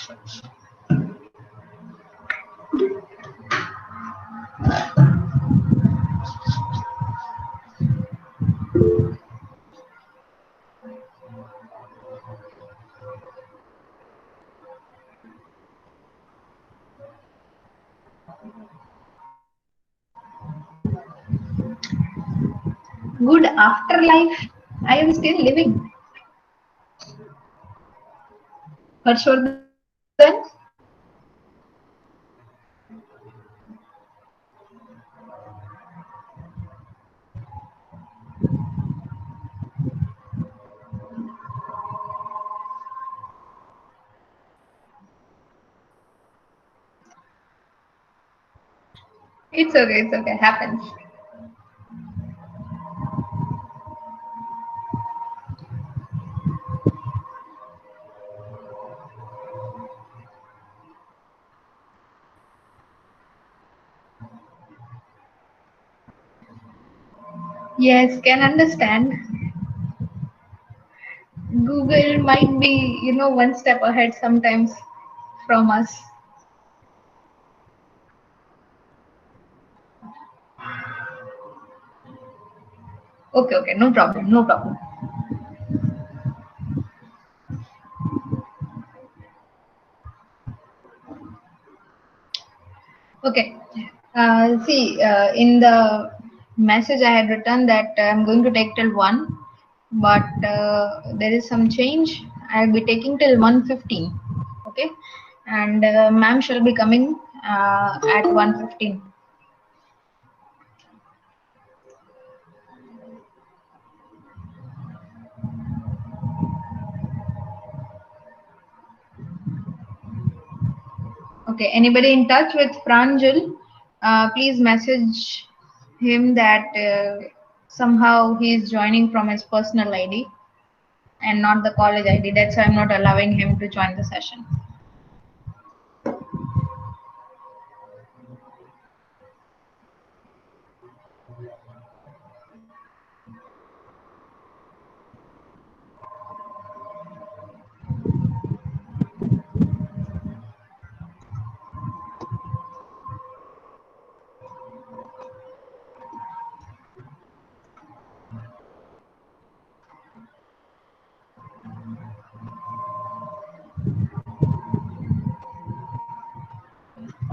Good afterlife. I am still living. Harshvardhan? It's okay, happens. Yes, can understand. Google might be, one step ahead sometimes from us. Okay, no problem, no problem. Okay. In the message I had written that I'm going to take till 1, but there is some change. I'll be taking till 1:15. Okay. And ma'am shall be coming at 1:15. Okay. Anybody in touch with Pranjal? Please message him that somehow he is joining from his personal ID and not the college ID. That's why I'm not allowing him to join the session.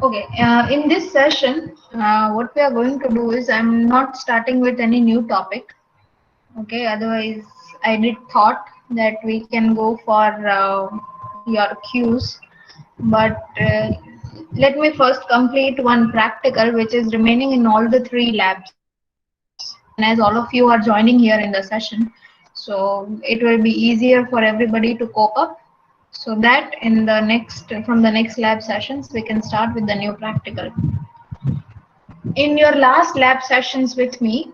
Okay, in this session, what we are going to do is I'm not starting with any new topic. Okay, otherwise I did thought that we can go for your cues, but let me first complete one practical which is remaining in all the 3 labs. And as all of you are joining here in the session, so it will be easier for everybody to cope up so that in the from the next lab sessions we can start with the new practical. In your last lab sessions with me,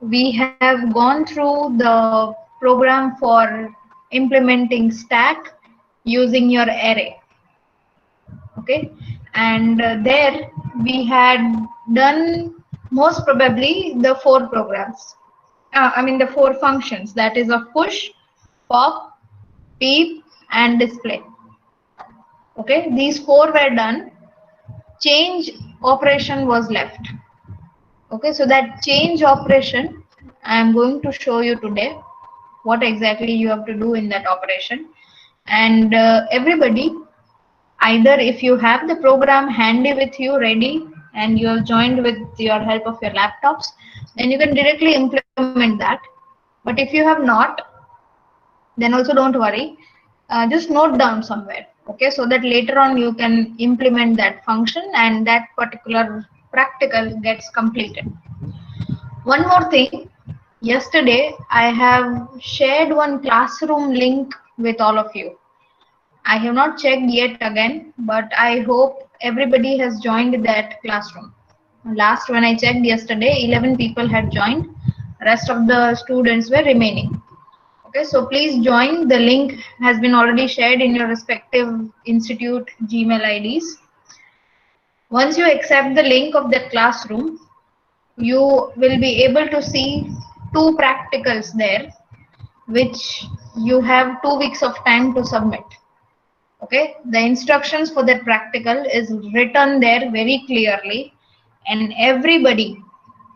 we have gone through the program for implementing stack using your array. Okay, and there we had done most probably the 4 programs. The 4 functions, that is of push, pop, peep, and display. Okay, these 4 were done. Change operation was left. Okay, so that change operation I am going to show you today what exactly you have to do in that operation. And everybody, either if you have the program handy with you ready and you have joined with your help of your laptops, then you can directly implement that. But if you have not, then also don't worry. Just note down somewhere, okay, so that later on you can implement that function and that particular practical gets completed. One more thing, yesterday I have shared one classroom link with all of you. I have not checked yet again, but I hope everybody has joined that classroom. Last when I checked yesterday, 11 people had joined. Rest of the students were remaining. Okay, so please join. The link has been already shared in your respective institute Gmail IDs. Once you accept the link of that classroom, you will be able to see 2 practicals there, which you have 2 weeks of time to submit. Okay, the instructions for that practical is written there very clearly, and everybody,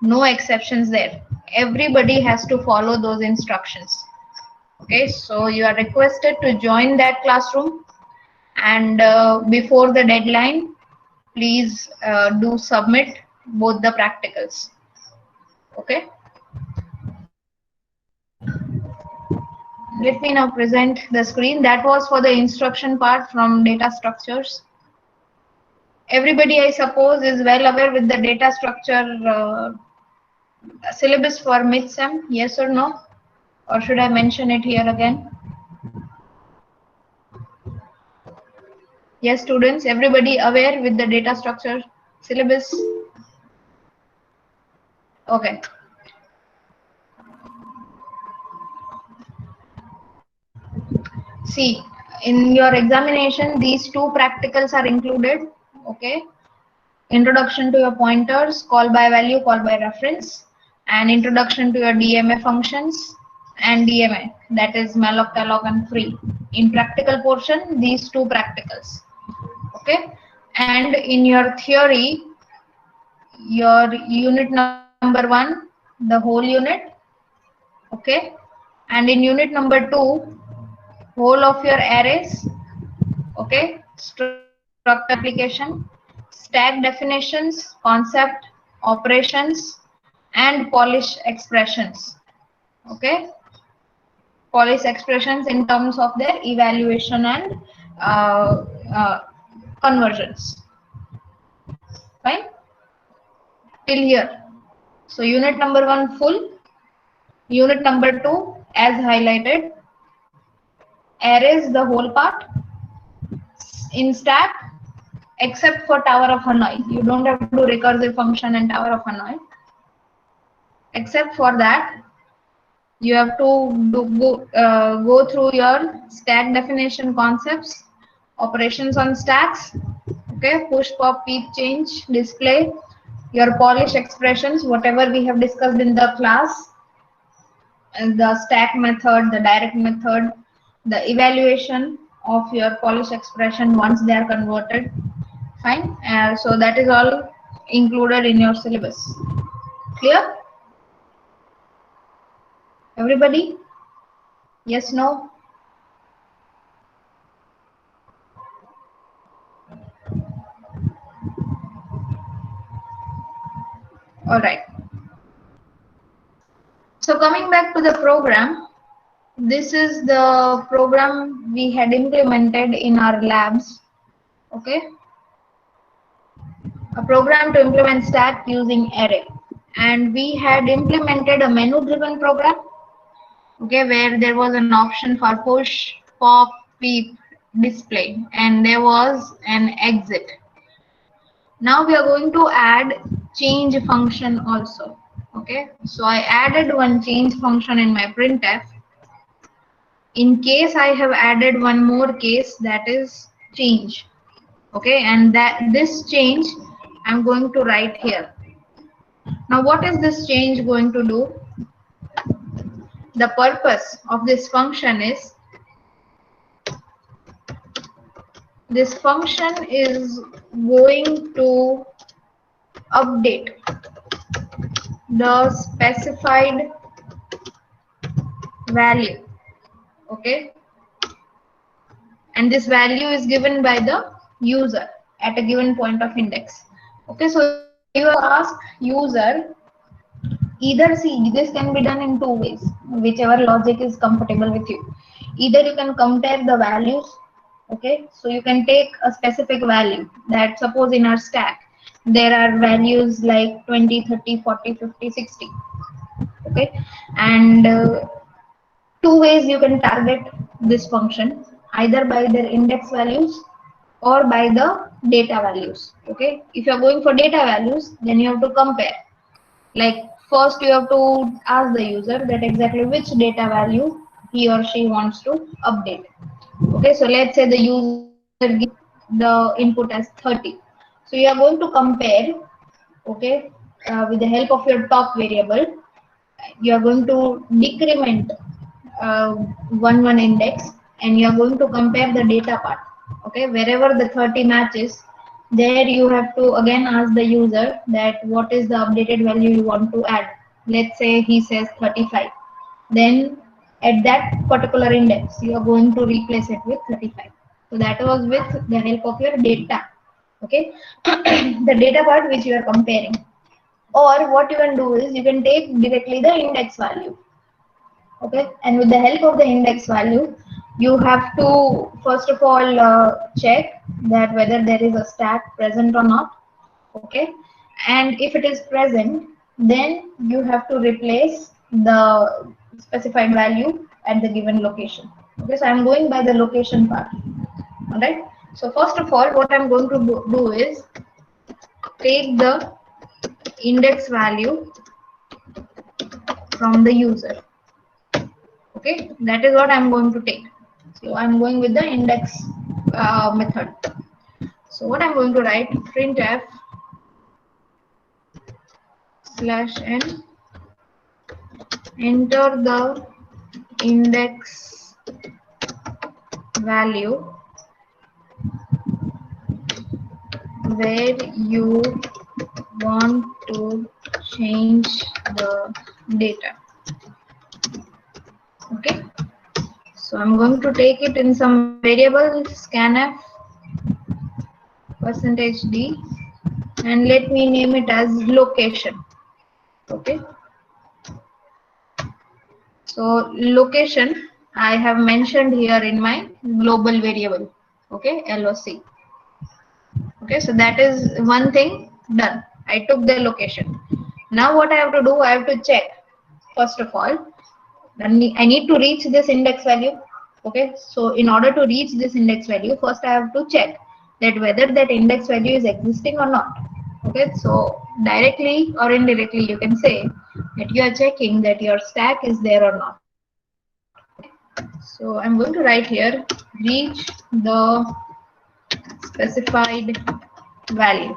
no exceptions there, everybody has to follow those instructions. Okay, so you are requested to join that classroom, and before the deadline, please do submit both the practicals. Okay, let me now present the screen. That was for the instruction part from data structures. Everybody, I suppose, is well aware with the data structure syllabus for mid-sem, yes or no? Or should I mention it here again? Yes, students, everybody aware with the data structure syllabus? Okay. See, in your examination, these two practicals are included. Okay. Introduction to your pointers, call by value, call by reference, and introduction to your DMA functions and DMA, that is malloc, talloc, and free. In practical portion, these two practicals. Okay. And in your theory, your unit number 1, the whole unit. Okay. And in unit number 2, whole of your arrays. Okay, structure application, stack definitions, concept, operations, and polish expressions. Okay, polish expressions in terms of their evaluation and uh, uh, conversions. Fine, till here. So unit number 1 full, unit number 2 as highlighted, arrays the whole part, in stack except for Tower of Hanoi. You don't have to do recursive function and Tower of Hanoi. Except for that, you have to go through your stack definition concepts, operations on stacks, okay, push, pop, peep, change, display, your polish expressions, whatever we have discussed in the class, and the stack method, the direct method, the evaluation of your polish expression once they are converted. Fine. So that is all included in your syllabus. Clear? Everybody? Yes, no? All right. So coming back to the program, this is the program we had implemented in our labs. Okay. A program to implement stack using array. And we had implemented a menu driven program, okay, where there was an option for push, pop, peep, display, and there was an exit. Now we are going to add change function also. Okay, so I added one change function in my printf. In case I have added one more case, that is change. Okay, and that this change I'm going to write here. Now what is this change going to do? The purpose of this function is, this function is going to update the specified value. Okay, and this value is given by the user at a given point of index. Okay, so you ask user, either, see, this can be done in two ways, whichever logic is comfortable with you. Either you can compare the values. Okay, so you can take a specific value, that suppose in our stack there are values like 20, 30, 40, 50, 60. Okay, and two ways you can target this function, either by their index values or by the data values. Okay, if you are going for data values, then you have to compare. Like first you have to ask the user that exactly which data value he or she wants to update. Okay, so let's say the user gives the input as 30. So you are going to compare, okay, with the help of your top variable, you are going to decrement one index, and you are going to compare the data part. Okay, wherever the 30 matches, there you have to again ask the user that what is the updated value you want to add. Let's say he says 35. Then at that particular index, you are going to replace it with 35. So that was with the help of your data. Okay, the data part which you are comparing. Or what you can do is you can take directly the index value. Okay, and with the help of the index value, you have to first of all check that whether there is a stack present or not. Okay, and if it is present, then you have to replace the specified value at the given location. Okay, so I'm going by the location part. All right, so first of all what I'm going to do is take the index value from the user. Okay, that is what I'm going to take. So I'm going with the index method. So what I'm going to write, printf slash n, enter the index value where you want to change the data. Okay, so I'm going to take it in some variable, scanf %d, and let me name it as location. Okay, so location I have mentioned here in my global variable. Okay, LOC. Okay, so that is one thing done. I took the location. Now what I have to do, I have to check first of all. I need to reach this index value. Okay, so in order to reach this index value, first I have to check that whether that index value is existing or not. Okay, so directly or indirectly you can say that you are checking that your stack is there or not. So I'm going to write here reach the specified value.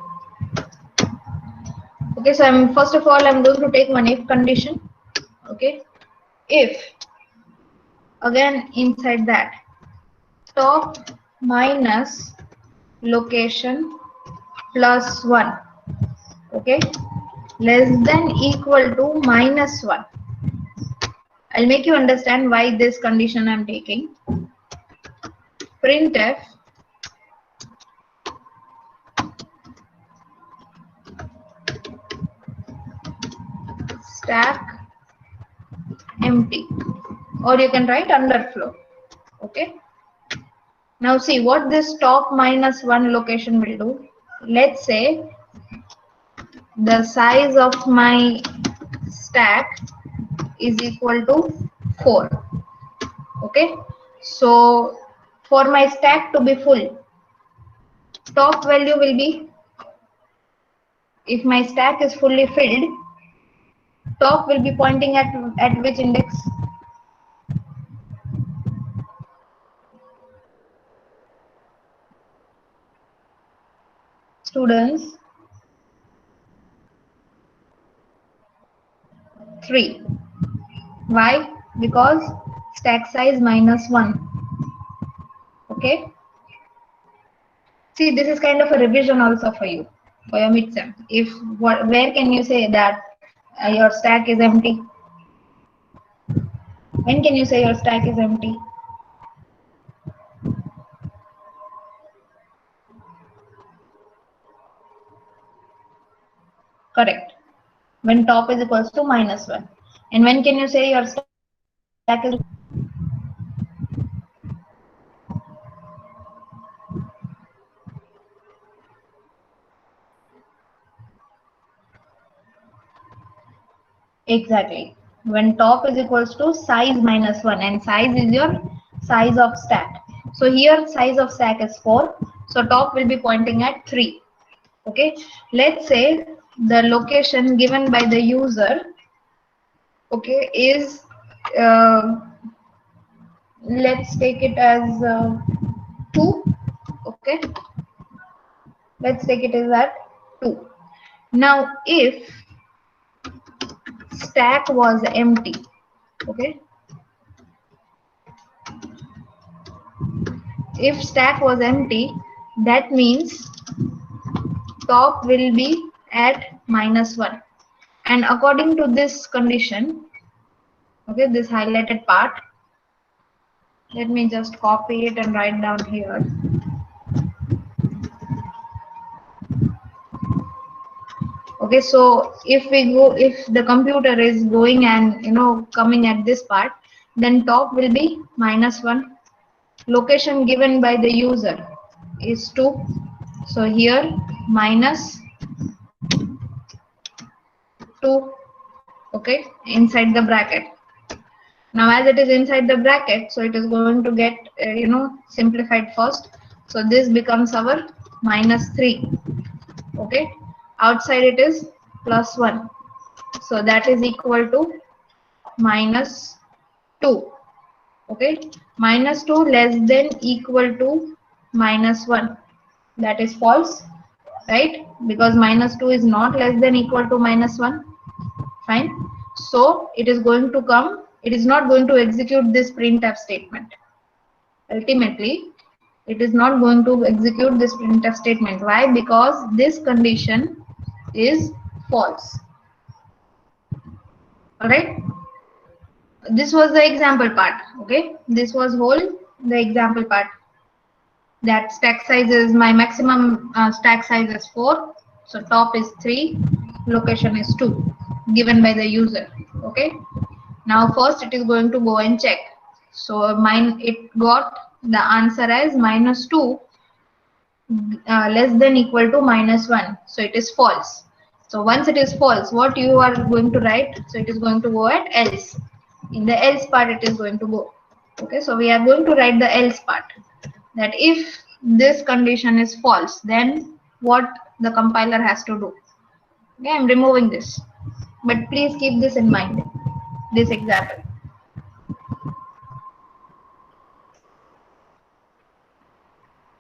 Okay, so I'm first of all I'm going to take one if condition. Okay, if again inside that top minus location plus 1, okay, less than equal to minus 1. I'll make you understand why this condition I'm taking. Printf stack empty, or you can write underflow. Okay, now see what this top minus 1 location will do. Let's say the size of my stack is equal to 4. Okay, so for my stack to be full, top value will be, if my stack is fully filled, top will be pointing at which index? Students, 3. Why? Because stack size minus 1. Okay, see this is kind of a revision also for you for your midsem. If where can you say that your stack is empty? When can you say your stack is empty? Correct, when top is equals to minus 1. And when can you say your stack is exactly when top is equals to size minus 1, and size is your size of stack. So here size of stack is 4, so top will be pointing at 3. Okay, let's say the location given by the user, okay, is let's take it as 2. Okay, let's take it as at 2. Now if stack was empty, okay, if stack was empty, that means top will be at -1. And according to this condition, okay, this highlighted part, let me just copy it and write down here. Okay, so if the computer is going and coming at this part, then top will be -1. Location given by the user is 2, so here -2, okay, inside the bracket. Now as it is inside the bracket, so it is going to get simplified first. So this becomes our -3. Okay, outside it is +1, so that is equal to -2. Okay, -2 less than equal to -1, that is false, right? Because -2 is not less than equal to -1. Fine. So it is going to come, it is not going to execute this printf statement. Ultimately it is not going to execute this printf statement. Why? Because this condition is false. All right, this was the example part. Okay, this was whole the example part, that stack size is, my maximum stack size is 4, so top is 3, location is 2, given by the user. Okay, now first it is going to go and check. So mine, it got the answer as -2 less than equal to -1, so it is false. So once it is false, what you are going to write? So it is going to go at else. In the else part it is going to go. Okay, so we are going to write the else part, that if this condition is false, then what the compiler has to do. Okay, I'm removing this, but please keep this in mind, this example.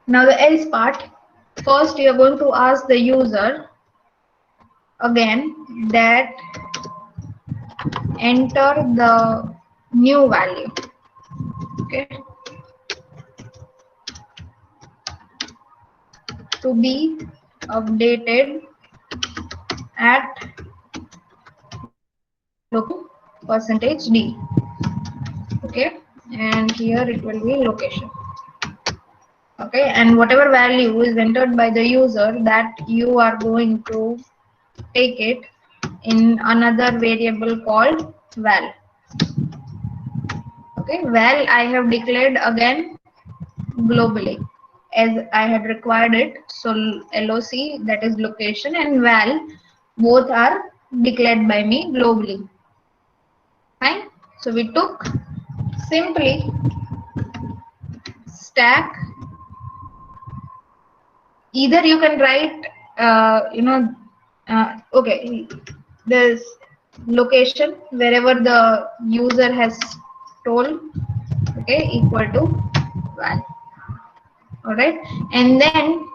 Now the else part, first you are going to ask the user again that enter the new value. Okay, to be updated at %d. Okay, and here it will be location. Okay, and whatever value is entered by the user, that you are going to take it in another variable called val. Okay, val I have declared again globally as I had required it. So loc, that is location, and val both are declared by me globally. Fine. So we took simply stack. Either you can write okay, this location wherever the user has told, okay, equal to val. All right, and then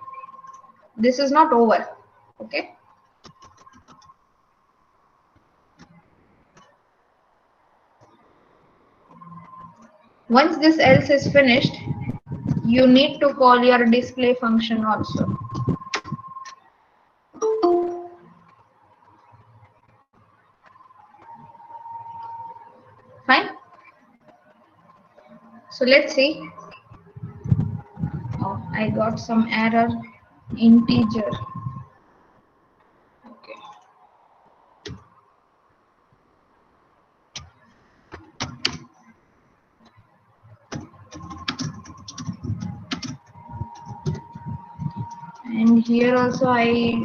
this is not over. Okay, once this else is finished, you need to call your display function also. Fine. So let's see. Oh, I got some error, integer. Okay. And here also I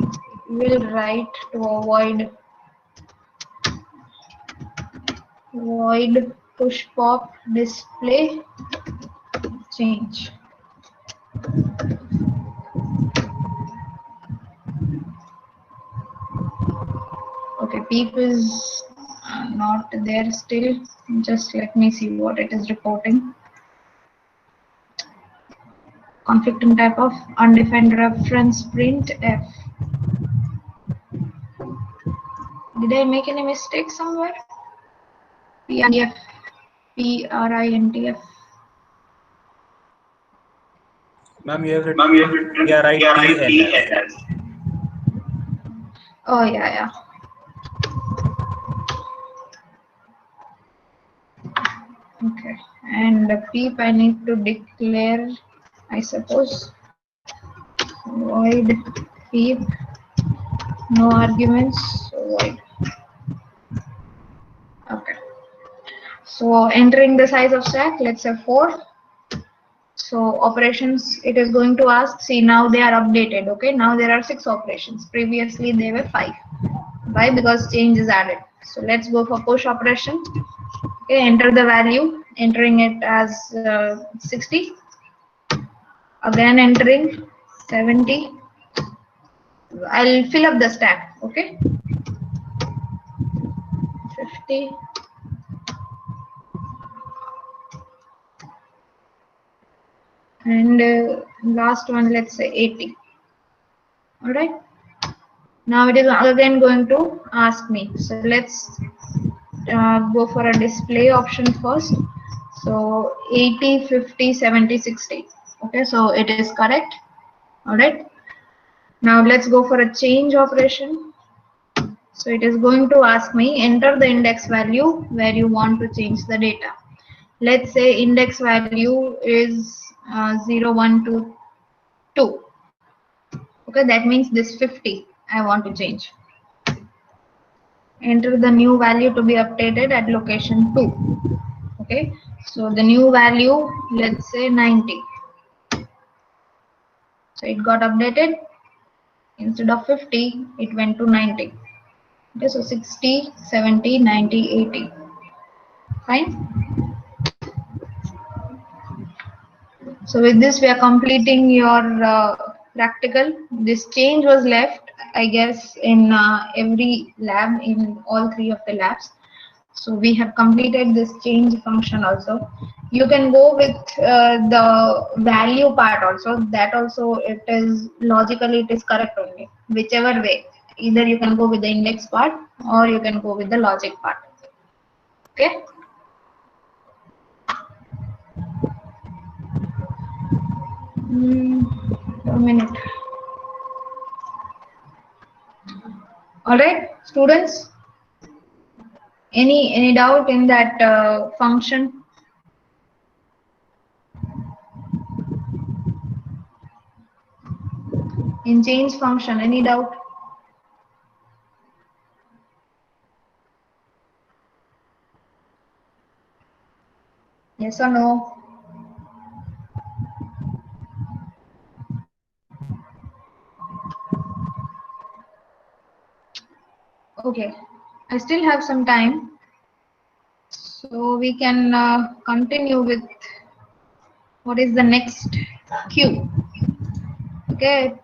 will write to avoid void push pop display change. Okay, peep is not there still. Just let me see what it is reporting. Conflicting type of undefined reference printf. Did I make any mistake somewhere? printf. Ma'am, you have written, yeah, right, T head. Oh, yeah. Okay. And the peep I need to declare, I suppose, void peep, no arguments, void. Okay. So entering the size of stack, let's say 4. So operations, it is going to ask, see now they are updated. Okay, now there are 6 operations. Previously they were 5. Why? Because change is added. So let's go for push operation. Okay, enter the value, entering it as 60. Again entering 70. I'll fill up the stack. Okay, 50. And last one, let's say 80. All right. Now it is again going to ask me. So let's go for a display option first. So 80, 50, 70, 60. Okay, so it is correct. All right. Now let's go for a change operation. So it is going to ask me enter the index value where you want to change the data. Let's say index value is 0, 1, 2, 2. Okay, that means this 50 I want to change. Enter the new value to be updated at location 2. Okay, so the new value, let's say 90. So it got updated. Instead of 50, it went to 90. Okay, so 60, 70, 90, 80. Fine. So with this, we are completing your practical. This change was left, I guess, in every lab, in all 3 of the labs. So we have completed this change function also. You can go with the value part also. That also, it is logically it is correct only. Whichever way, either you can go with the index part or you can go with the logic part. Okay. A minute. All right, students. Any doubt in that function? In change function, any doubt? Yes or no? Okay, I still have some time, so we can continue with what is the next Q. Okay,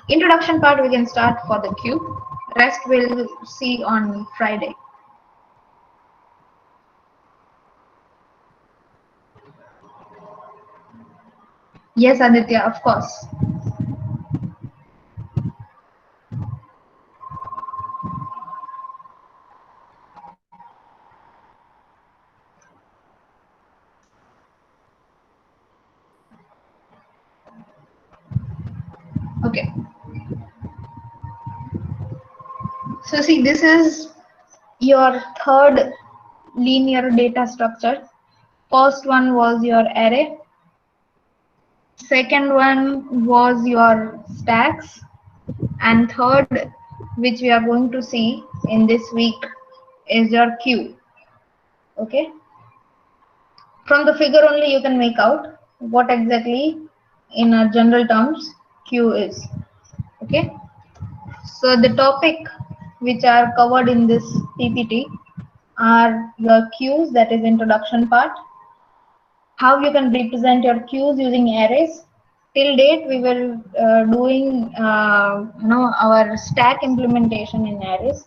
introduction part we can start for the Q. Rest we'll see on Friday. Yes, Aditya, of course. Okay. So see, this is your third linear data structure. First one was your array. Second one was your stacks. And third, which we are going to see in this week, is your queue. Okay. From the figure only you can make out what exactly in general terms queue is. Okay. So the topic which are covered in this PPT are your queues, that is introduction part, how you can represent your queues using arrays. Till date we were doing our stack implementation in arrays.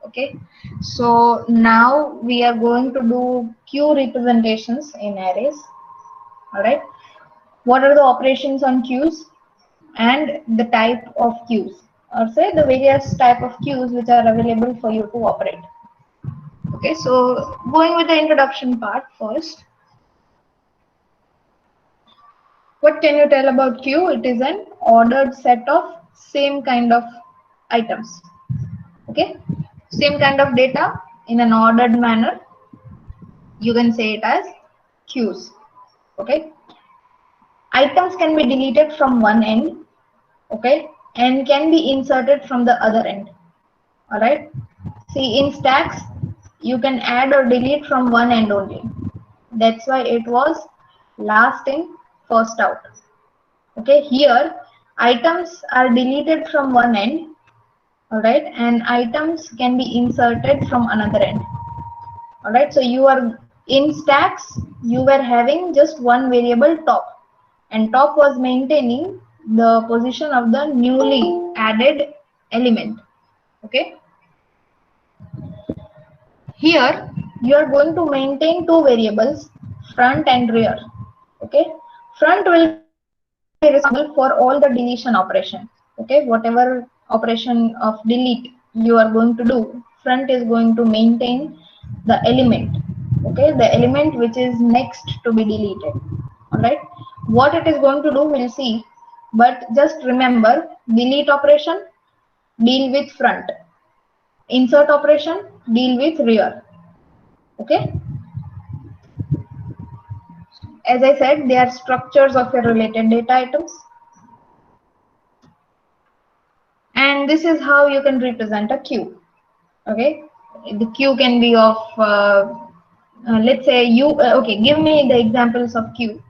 Okay, so now we are going to do queue representations in arrays. All right, what are the operations on queues and the type of queues, or say the various type of queues which are available for you to operate. Okay, so going with the introduction part first. What can you tell about queue? It is an ordered set of same kind of items. Okay, same kind of data in an ordered manner. You can say it as queues. Okay, items can be deleted from one end. Okay, and can be inserted from the other end. All right. See, in stacks, you can add or delete from one end only. That's why it was last in, first out. Okay, here items are deleted from one end, all right, and items can be inserted from another end. All right, so you are in stacks, you were having just one variable top, and top was maintaining the position of the newly added element. Okay, here you are going to maintain two variables, front and rear. Okay, front will be responsible for all the deletion operation. Okay, whatever operation of delete you are going to do, front is going to maintain the element. Okay, the element which is next to be deleted. All right, what it is going to do we'll see, but just remember, delete operation deal with front, insert operation deal with rear. Okay, as I said, they are structures of your related data items. And this is how you can represent a queue. Okay, the queue can be of, let's say you, okay, give me the examples of queue.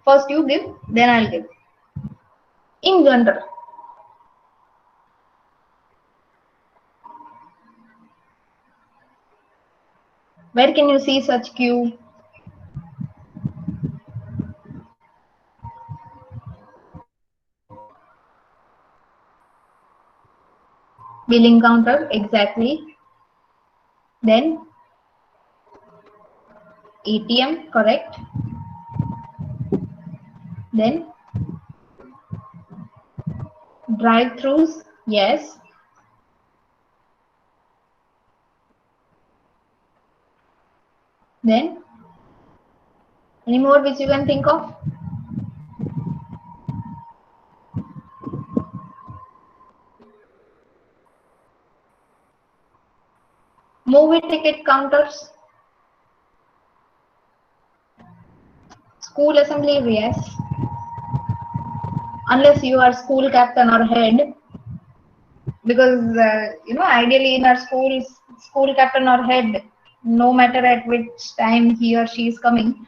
First you give, then I'll give. In general, where can you see such queue? Billing counter, exactly. Then ATM, correct. Then drive-throughs, yes. Then any more which you can think of? Movie ticket counters, school assembly, yes. Unless you are school captain or head, because ideally in our schools, school captain or head, no matter at which time he or she is coming,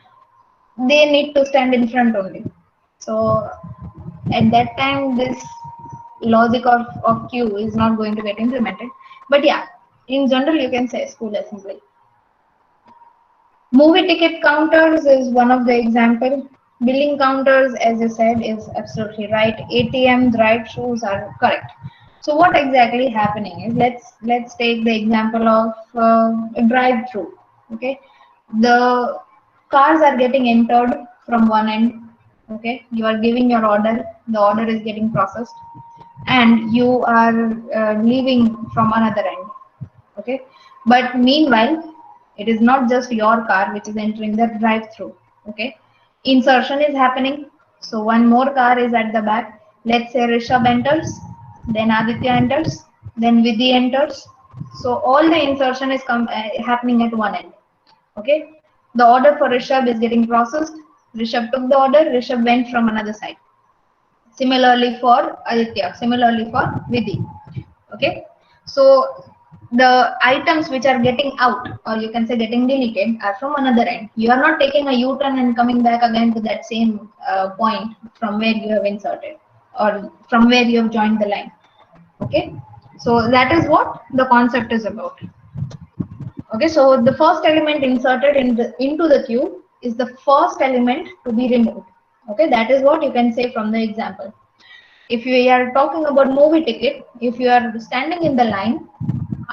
they need to stand in front only. So at that time this logic of queue is not going to get implemented, but yeah, in general you can say school assembly. Movie ticket counters is one of the example. Billing counters, as you said, is absolutely right. ATM, drive-throughs are correct. So what exactly happening is, let's take the example of a drive-through. Okay, the cars are getting entered from one end. Okay, you are giving your order. The order is getting processed, and you are leaving from another end. Okay, but meanwhile it is not just your car which is entering the drive through. Okay, insertion is happening, so one more car is at the back. Let's say Rishabh enters, then Aditya enters, then Vidhi enters. So all the insertion is happening at one end. Okay, the order for Rishabh is getting processed. Rishabh took the order, Rishabh went from another side. Similarly for Aditya, similarly for Vidhi. Okay, so the items which are getting out, or you can say getting deleted, are from another end. You are not taking a U-turn and coming back again to that same point from where you have inserted or from where you have joined the line. Okay, so that is what the concept is about. Okay, so the first element inserted into the queue is the first element to be removed. Okay, that is what you can say from the example. If we are talking about movie ticket, if you are standing in the line,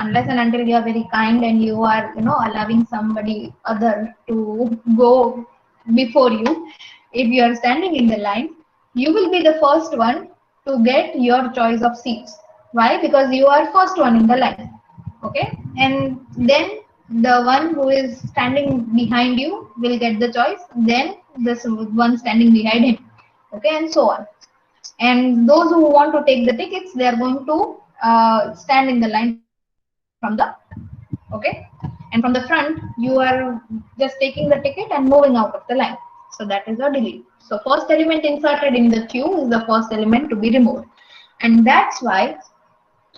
unless and until you are very kind and you are allowing somebody other to go before you, if you are standing in the line, you will be the first one to get your choice of seats. Why? Because you are first one in the line. Okay, and then the one who is standing behind you will get the choice, then this one standing behind him. okay, and so on. And those who want to take the tickets, they are going to stand in the line from the, okay, and from the front you are just taking the ticket and moving out of the line. So that is a delete. So first element inserted in the queue is the first element to be removed, and that's why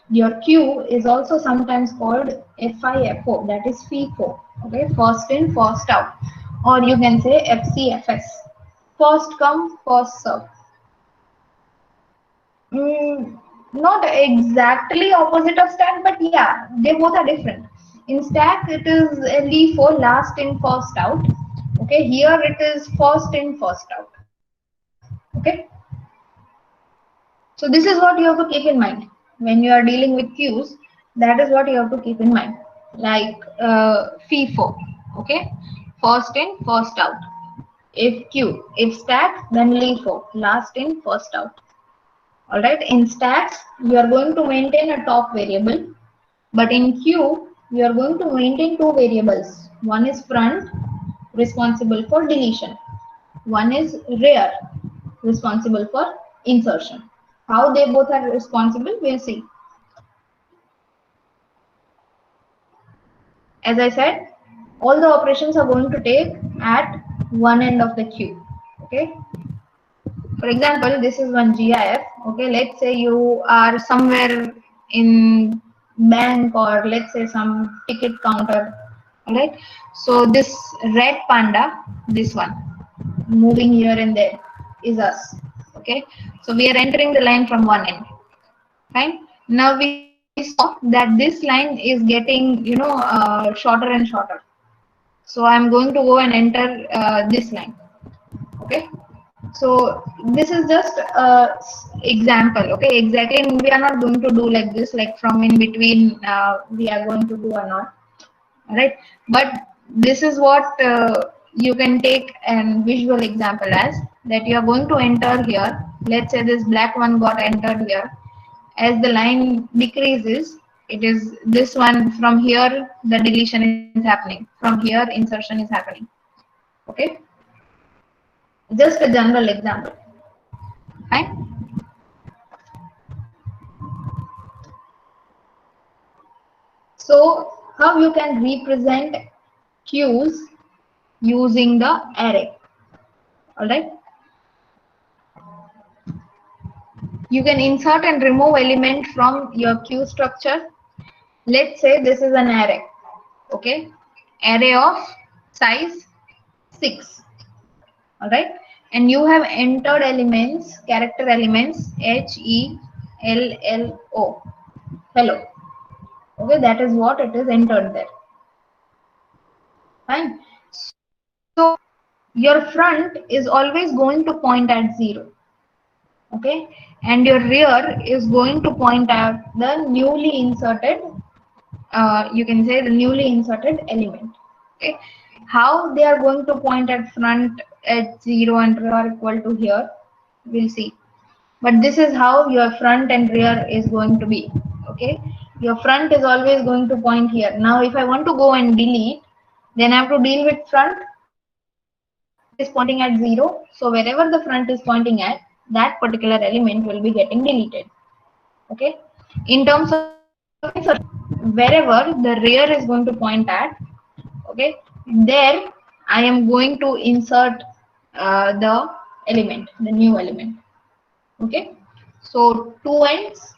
your queue is also sometimes called FIFO, that is FIFO, okay, first in, first out, or you can say FCFS, first come, first serve. Not exactly opposite of stack, but yeah, they both are different. In stack, it is LE4, last in, first out. Okay, here it is first in, first out. Okay. So this is what you have to keep in mind when you are dealing with queues. That is what you have to keep in mind. Like FIFO, okay, first in, first out. If queue, if stack, then LIFO, last in, first out. All right. In stacks, you are going to maintain a top variable, but in queue, you are going to maintain two variables. One is front, responsible for deletion. One is rear, responsible for insertion. How they both are responsible, we'll see. As I said, all the operations are going to take at one end of the queue. Okay. For example, this is one GIF. Okay, let's say you are somewhere in bank, or let's say some ticket counter. All right. So this red panda, this one, moving here and there, is us. Okay. So we are entering the line from one end. Fine. Now we saw that this line is getting, shorter and shorter. So I'm going to go and enter this line. Okay. So this is just a example. Okay, exactly. And we are not going to do like this, like from in between. We are going to do or not. All right. But this is what you can take an visual example as, that you are going to enter here. Let's say this black one got entered here. As the line decreases, it is this one from here. The deletion is happening. From here, insertion is happening. Okay. Just a general example. Fine. So how you can represent queues using the array. All right. You can insert and remove element from your queue structure. Let's say this is an array. Okay. Array of size 6. All right. And you have entered elements, character elements HELLO. Hello. Okay. That is what it is entered there. Fine. So your front is always going to point at 0. Okay, and your rear is going to point at the newly inserted, you can say the newly inserted element. Okay, how they are going to point at front at 0 and rear equal to here, we'll see. But this is how your front and rear is going to be. Okay, your front is always going to point here. Now if I want to go and delete, then I have to deal with front. Front is pointing at 0, so wherever the front is pointing at, that particular element will be getting deleted. Okay. In terms of insertion, wherever the rear is going to point at, okay, there I am going to insert the element, the new element. Okay. So two ends,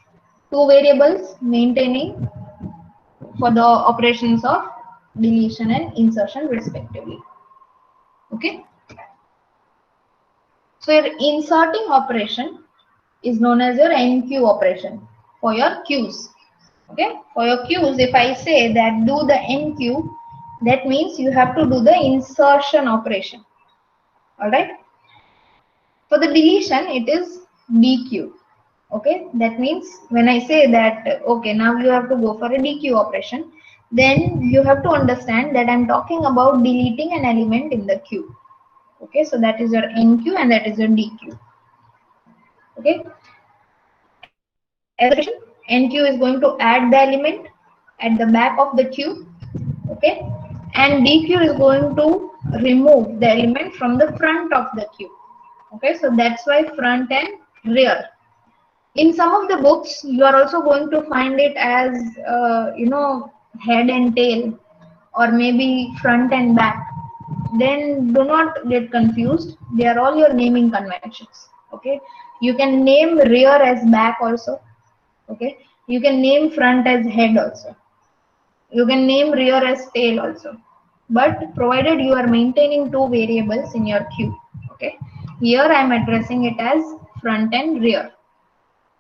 two variables maintaining for the operations of deletion and insertion respectively. Okay. So your inserting operation is known as your NQ operation for your queues. Okay, for your queues, if I say that do the NQ, that means you have to do the insertion operation. All right. For the deletion, it is DQ. Okay, that means when I say that, okay, now you have to go for a DQ operation, then you have to understand that I'm talking about deleting an element in the queue. Okay, so that is your NQ and that is your DQ. Okay. As NQ is going to add the element at the back of the queue. Okay. And DQ is going to remove the element from the front of the queue. Okay, so that's why front and rear. In some of the books, you are also going to find it as head and tail, or maybe front and back. Then do not get confused. They are all your naming conventions. Okay, you can name rear as back also. Okay, you can name front as head also. You can name rear as tail also, but provided you are maintaining two variables in your queue. Okay, here I am addressing it as front and rear.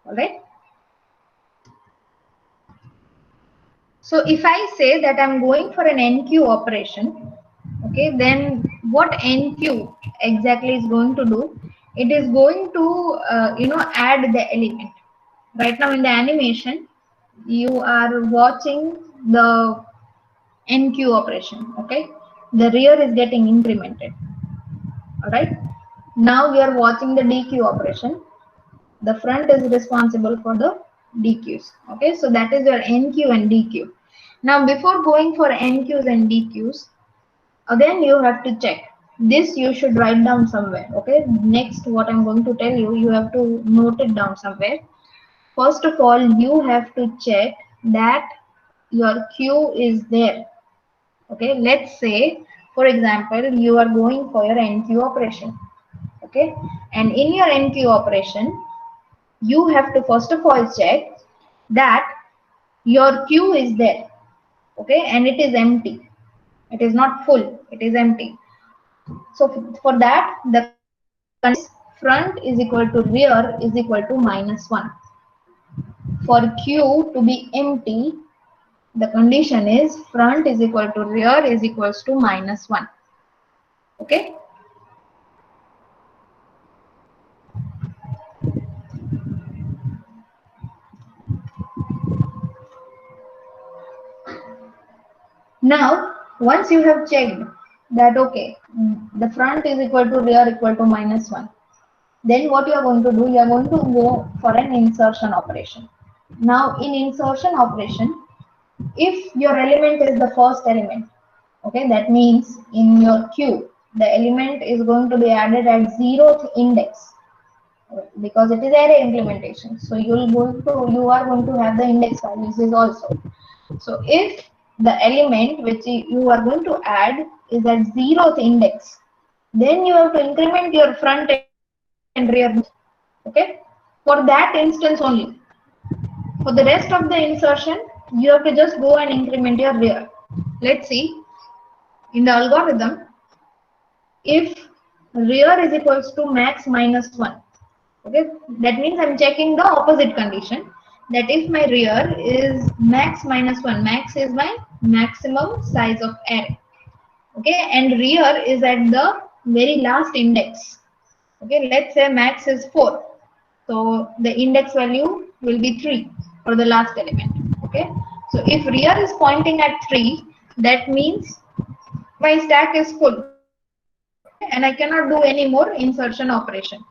All right. So if I say that I'm going for an NQ operation, okay, then what NQ exactly is going to do? It is going to add the element. Right now in the animation, you are watching the NQ operation. Okay, the rear is getting incremented. All right. Now we are watching the DQ operation. The front is responsible for the DQs. Okay, so that is your NQ and DQ. Now before going for NQs and DQs, again you have to check. This you should write down somewhere. Okay, next what I'm going to tell you, you have to note it down somewhere. First of all, you have to check that your Q is there. Okay, let's say for example you are going for your NQ operation. Okay, and in your NQ operation, you have to first of all check that your queue is there. Okay, and it is empty. It is not full, it is empty. So for that, the front is equal to rear is equal to -1. For queue to be empty, the condition is front is equal to rear is equals to -1. Okay. Now, once you have checked that, okay, the front is equal to rear equal to -1, then what you are going to do, you are going to go for an insertion operation. Now, in insertion operation, if your element is the first element, okay, that means in your queue, the element is going to be added at 0th index because it is array implementation. So you are going to have the index values is also. So if the element which you are going to add is at 0th index, then you have to increment your front and rear. Okay, for that instance only. For the rest of the insertion, you have to just go and increment your rear. Let's see in the algorithm, if rear is equals to max -1. Okay, that means I'm checking the opposite condition, that if my rear is max -1, max is my maximum size of array. Okay, and rear is at the very last index. Okay, let's say max is 4. So the index value will be 3 for the last element. Okay, so if rear is pointing at 3, that means my stack is full. Okay, and I cannot do any more insertion operation.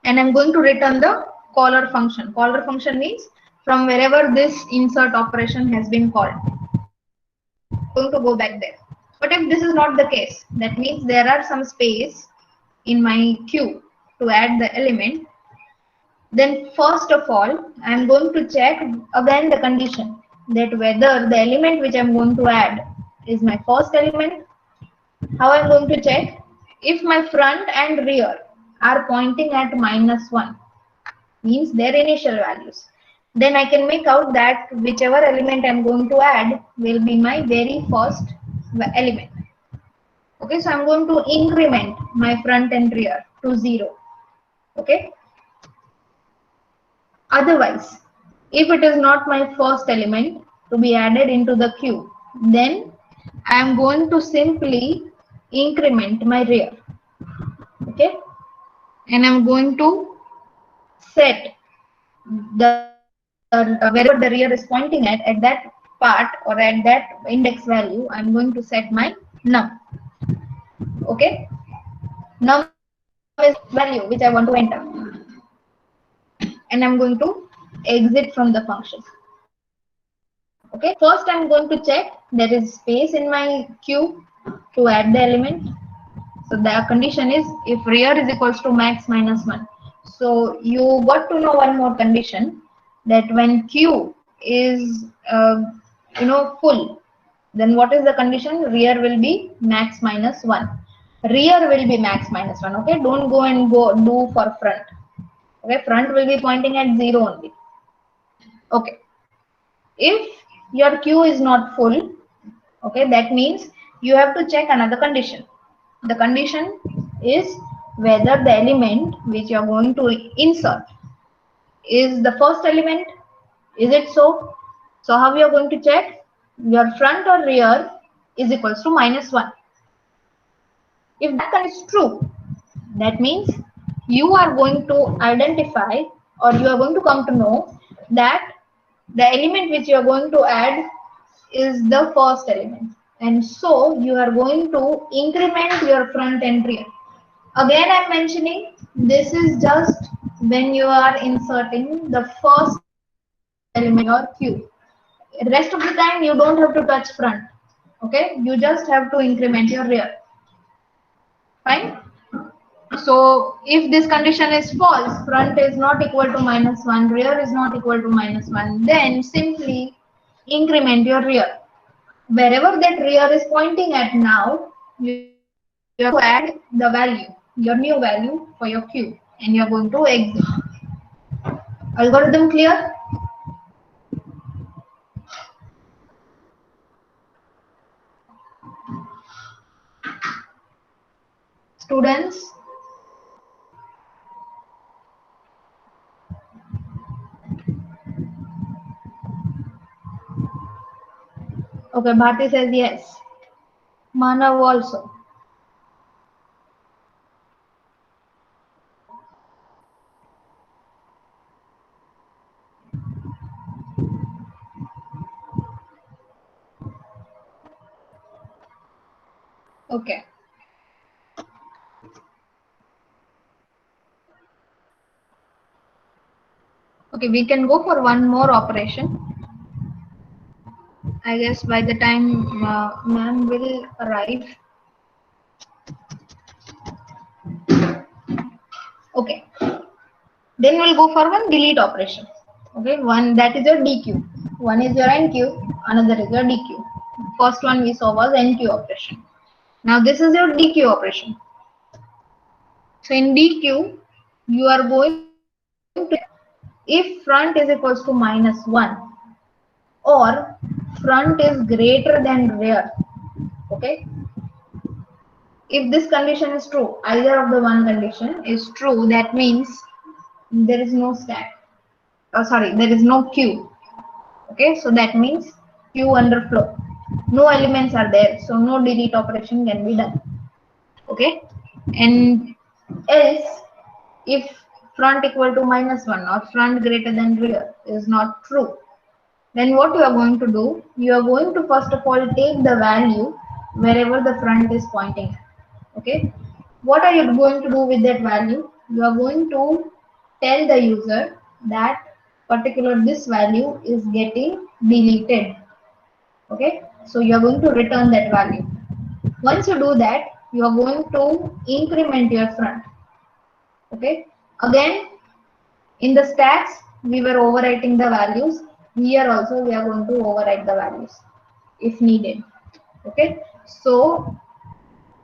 And I'm going to return the caller function. Caller function means from wherever this insert operation has been called. I'm going to go back there. But if this is not the case, that means there are some space in my queue to add the element. Then first of all, I'm going to check again the condition that whether the element which I'm going to add is my first element. How I'm going to check? If my front and rear are pointing at -1, means their initial values, then I can make out that whichever element I'm going to add will be my very first element. Okay, so I'm going to increment my front and rear to 0. Okay. Otherwise, if it is not my first element to be added into the queue, then I am going to simply increment my rear. Okay, and I'm going to set the wherever the rear is pointing at that part or at that index value, I'm going to set my num. Okay, num is value which I want to enter, and I'm going to exit from the function. Okay, first I'm going to check there is space in my queue to add the element. So the condition is if rear is equals to max minus 1. So you got to know one more condition, that when Q is full, then what is the condition? Rear will be max minus 1. Rear will be max minus 1. Okay, don't go and do for front. Okay, front will be pointing at 0 only. Okay, if your Q is not full, okay, that means you have to check another condition. The condition is whether the element which you are going to insert is the first element. Is it so? So how you are going to check? Your front or rear is equals to minus 1. If that is true, that means you are going to identify, or you are going to come to know that the element which you are going to add is the first element, and so you are going to increment your front and rear. Again, I'm mentioning this is just when you are inserting the first element or Q. Rest of the time you don't have to touch front. Okay, you just have to increment your rear. Fine. So if this condition is false, front is not equal to minus 1, rear is not equal to minus 1, then simply increment your rear. Wherever that rear is pointing at now, you have to add the value, your new value for your Q, and you are going to exit. Algorithm clear? Students? Okay, Bharti says yes. Manav also. Okay. Okay, we can go for one more operation. I guess by the time ma'am will arrive. Okay. Then we'll go for one delete operation. Okay, one that is your DQ. One is your NQ, another is your DQ. First one we saw was NQ operation. Now this is your DQ operation. So in DQ, you are going to, if front is equals to minus 1 or front is greater than rear. Okay. If this condition is true, either of the one condition is true, that means there is no stack. There is no Q. Okay, so that means Q underflow. No elements are there, so no delete operation can be done. Okay, and else if front equal to minus 1 or front greater than rear is not true, then what you are going to do? You are going to first of all take the value wherever the front is pointing at. Okay, what are you going to do with that value? You are going to tell the user that particular this value is getting deleted. Okay, so you are going to return that value. Once you do that, you are going to increment your front. Okay, again in the stacks we were overwriting the values. Here also we are going to overwrite the values if needed. Okay, so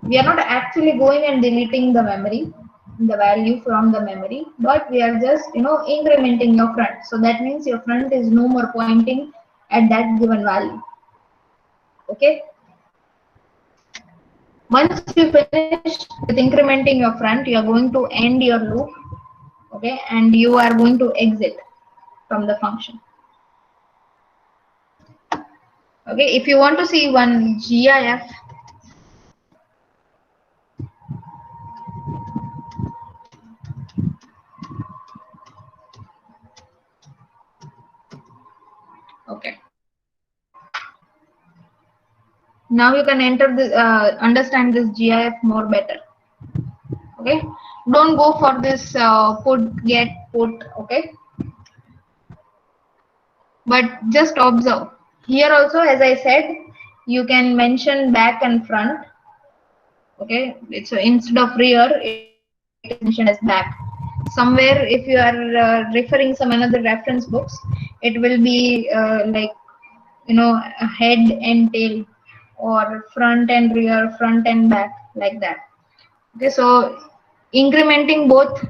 we are not actually going and deleting the memory, the value from the memory, but we are just incrementing your front. So that means your front is no more pointing at that given value. Okay, once you finish with incrementing your front, you are going to end your loop. Okay, and you are going to exit from the function. Okay, if you want to see one GIF, okay. Now you can enter this, understand this GIF more better. Okay, don't go for this put, get, put. Okay, but just observe. Here also, as I said, you can mention back and front. Okay, it's instead of rear, it is mentioned as back. Somewhere, if you are referring some another reference books, it will be like, you know, head and tail, or front and rear, front and back, like that. Okay, so incrementing both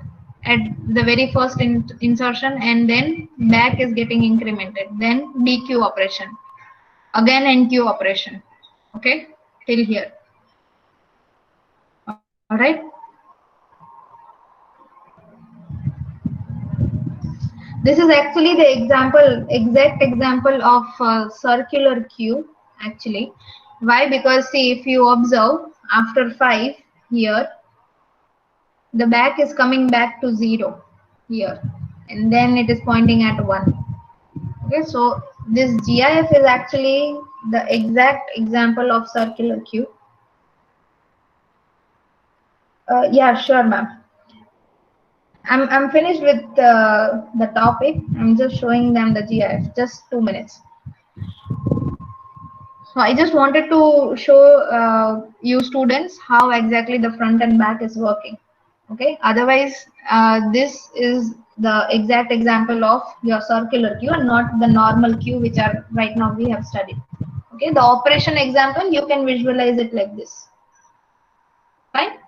at the very first insertion, and then back is getting incremented, then DQ operation, again NQ operation. Okay, till here. All right. This is actually the example, exact example of circular Q actually. Why? Because see, if you observe after 5 here, the back is coming back to 0 here, and then it is pointing at 1. Okay, so this GIF is actually the exact example of circular Q. Yeah, sure, ma'am. I'm finished with the topic. I'm just showing them the GIF. Just 2 minutes. So I just wanted to show you students how exactly the front and back is working. Okay. Otherwise, this is the exact example of your circular queue and not the normal queue which are right now we have studied. Okay. The operation example, you can visualize it like this. Fine.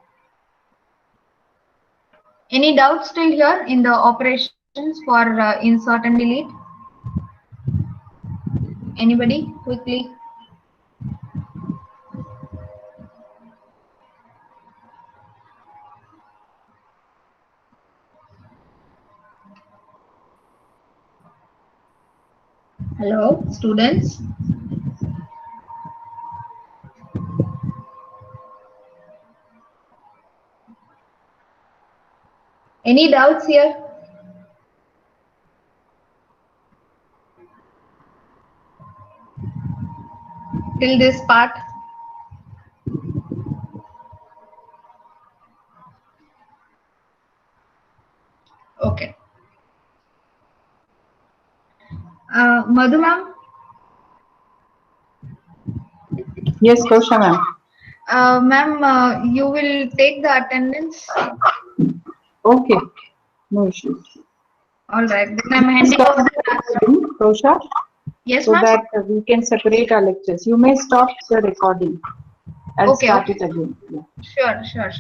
Any doubts still here in the operations for insert and delete? Anybody quickly? Hello, students. Any doubts here? Till this part? Okay. Madhu ma'am? Yes, Kosha ma'am. Ma'am, you will take the attendance? Okay, no issues. All right. Then I'm handing over the task. Kosha? Yes, so ma'am? that we can separate our lectures. You may stop the recording. I'll Okay, start okay. it again. Yeah. Sure.